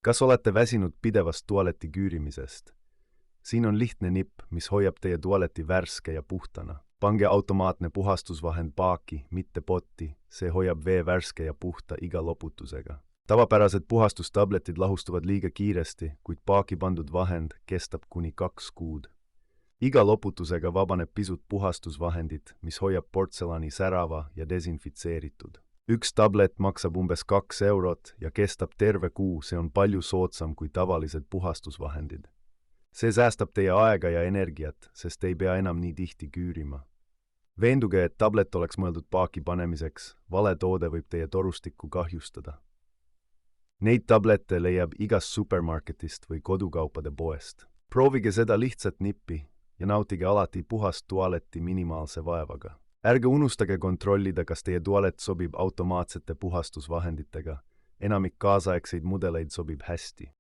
Kas olete väsinud pidevast tualeti küürimisest? Siin on lihtne nipp, mis hoiab teie tualeti värske ja puhtana. Pange automaatne puhastusvahend paaki, mitte potti, see hoiab vee värske ja puhta iga loputusega. Tavapärased puhastustabletid lahustuvad liiga kiiresti, kuid paaki pandud vahend kestab kuni 2 kuud. Iga loputusega vabaneb pisut puhastusvahendit, mis hoiab portselani särava ja desinfitseeritud. Üks tablet maksab umbes 2 eurot ja kestab terve kuu, see on palju soodsam kui tavalised puhastusvahendid. See säästab teie aega ja energiat, sest ei pea enam nii tihti küürima. Veenduge, et tablet oleks mõeldud paaki panemiseks, vale toode võib teie torustikku kahjustada. Neid tablette leiab igast supermarketist või kodukaupade poest. Proovige seda lihtsat nippi ja nautige alati puhast tualetti minimaalse vaevaga. Ärge unustage kontrollida, kas teie tualet sobib automaatsete puhastusvahenditega. Enamik kaasaegseid mudeleid sobib hästi.